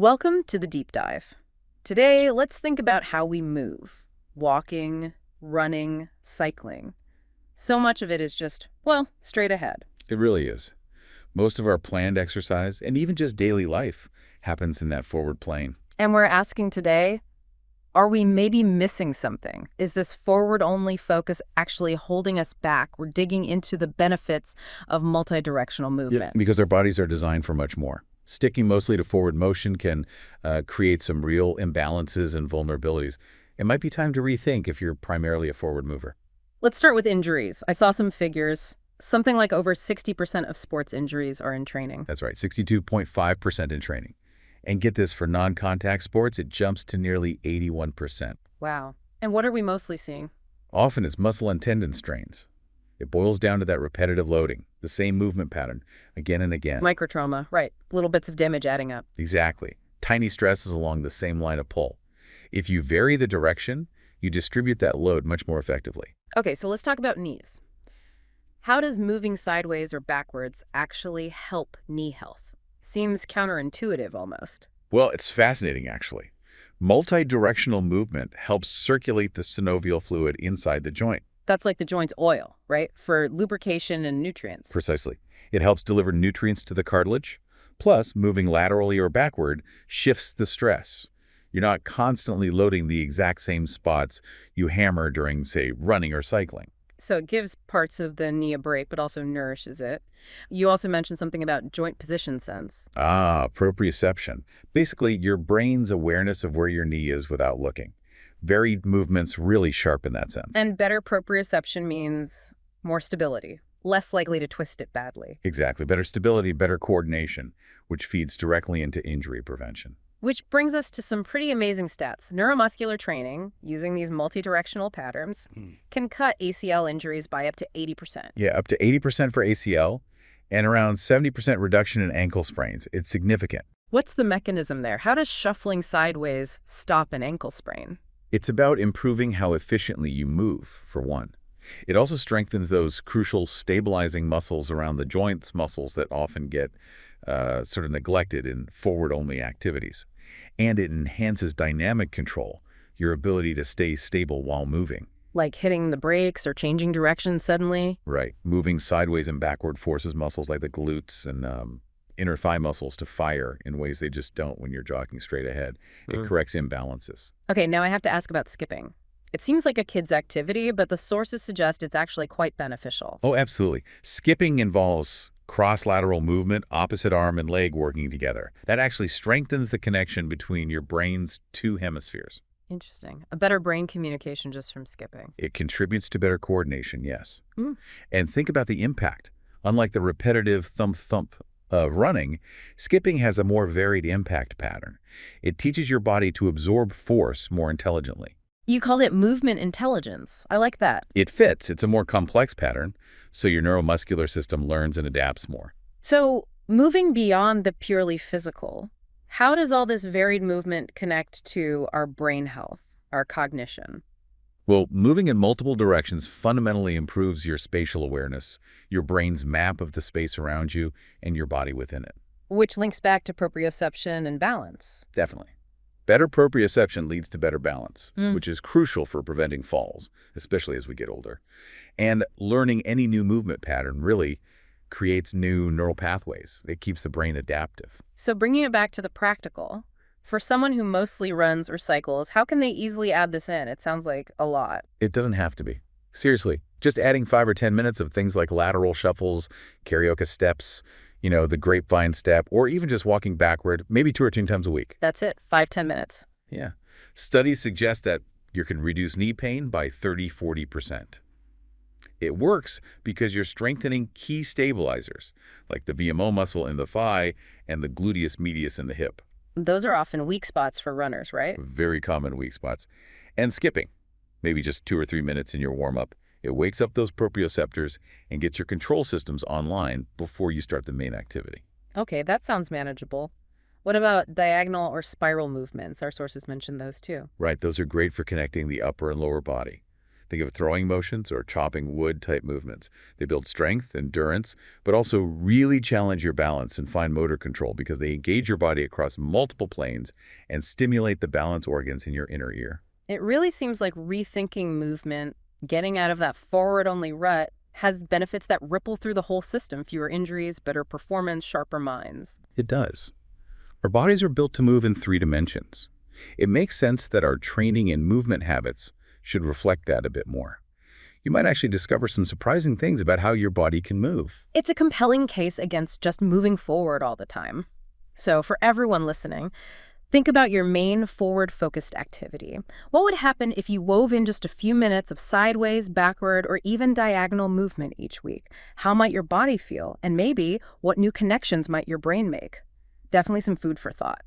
Welcome to the deep dive. Today, let's think about how we move. Walking, running, cycling. So much of it is just, well, straight ahead. It really is. Most of our planned exercise, and even just daily life, happens in that forward plane. And we're asking today, are we maybe missing something? Is this forward-only focus actually holding us back? We're digging into the benefits of multidirectional movement. Because our bodies are designed for much more. Sticking mostly to forward motion can create some real imbalances and vulnerabilities. It might be time to rethink if you're primarily a forward mover. Let's start with injuries. I saw some figures. Something like over 60% of sports injuries are in training. That's right, 62.5% in training. And get this, for non-contact sports, it jumps to nearly 81%. Wow. And what are we mostly seeing? Often it's muscle and tendon strains. It boils down to that repetitive loading, the same movement pattern, again and again. Microtrauma, right. Little bits of damage adding up. Exactly. Tiny stresses along the same line of pull. If you vary the direction, you distribute that load much more effectively. Okay, so let's talk about knees. How does moving sideways or backwards actually help knee health? Seems counterintuitive almost. Well, it's fascinating, actually. Multi-directional movement helps circulate the synovial fluid inside the joint. That's like the joint's oil, right? For lubrication and nutrients. Precisely. It helps deliver nutrients to the cartilage. Plus, moving laterally or backward shifts the stress. You're not constantly loading the exact same spots you hammer during, say, running or cycling. So it gives parts of the knee a break, but also nourishes it. You also mentioned something about joint position sense. Proprioception. Basically, your brain's awareness of where your knee is without looking. Varied movements really sharpen that sense. And better proprioception means more stability, less likely to twist it badly. Exactly. Better stability, better coordination, which feeds directly into injury prevention. Which brings us to some pretty amazing stats. Neuromuscular training, using these multidirectional patterns, can cut ACL injuries by up to 80%. Yeah, up to 80% for ACL and around 70% reduction in ankle sprains. It's significant. What's the mechanism there? How does shuffling sideways stop an ankle sprain? It's about improving how efficiently you move, for one. It also strengthens those crucial stabilizing muscles around the joints, muscles that often get sort of neglected in forward-only activities. And it enhances dynamic control, your ability to stay stable while moving. Like hitting the brakes or changing direction suddenly? Right. Moving sideways and backward forces muscles like the glutes and inner thigh muscles to fire in ways they just don't when you're jogging straight ahead. It corrects imbalances. Okay, now I have to ask about skipping. It seems like a kid's activity, but the sources suggest it's actually quite beneficial. Oh, absolutely. Skipping involves cross-lateral movement, opposite arm and leg working together. That actually strengthens the connection between your brain's two hemispheres. Interesting. A better brain communication just from skipping. It contributes to better coordination, yes. And think about the impact. Unlike the repetitive thump-thump of running, skipping has a more varied impact pattern. It teaches your body to absorb force more intelligently. You call it movement intelligence. I like that. It fits. It's a more complex pattern, so your neuromuscular system learns and adapts more. So, moving beyond the purely physical, how does all this varied movement connect to our brain health, our cognition? Well, moving in multiple directions fundamentally improves your spatial awareness, your brain's map of the space around you, and your body within it. Which links back to proprioception and balance. Definitely. Better proprioception leads to better balance, which is crucial for preventing falls, especially as we get older. And learning any new movement pattern really creates new neural pathways. It keeps the brain adaptive. So bringing it back to the practical, for someone who mostly runs or cycles, how can they easily add this in? It sounds like a lot. It doesn't have to be. Seriously, just adding 5 or 10 minutes of things like lateral shuffles, karaoke steps, the grapevine step, or even just walking backward, maybe 2 or 3 times a week. That's it, 5–10 minutes. Yeah. Studies suggest that you can reduce knee pain by 30–40%. It works because you're strengthening key stabilizers, like the VMO muscle in the thigh and the gluteus medius in the hip. Those are often weak spots for runners, right? Very common weak spots. And skipping, maybe just 2 or 3 minutes in your warm-up. It wakes up those proprioceptors and gets your control systems online before you start the main activity. Okay, that sounds manageable. What about diagonal or spiral movements? Our sources mentioned those too. Right, those are great for connecting the upper and lower body. Think of throwing motions or chopping wood type movements. They build strength, endurance, but also really challenge your balance and fine motor control because they engage your body across multiple planes and stimulate the balance organs in your inner ear. It really seems like rethinking movement, getting out of that forward-only rut, has benefits that ripple through the whole system: fewer injuries, better performance, sharper minds. It does. Our bodies are built to move in 3 dimensions. It makes sense that our training and movement habits should reflect that a bit more. You might actually discover some surprising things about how your body can move. It's a compelling case against just moving forward all the time. So for everyone listening, think about your main forward-focused activity. What would happen if you wove in just a few minutes of sideways, backward, or even diagonal movement each week? How might your body feel? And maybe what new connections might your brain make? Definitely some food for thought.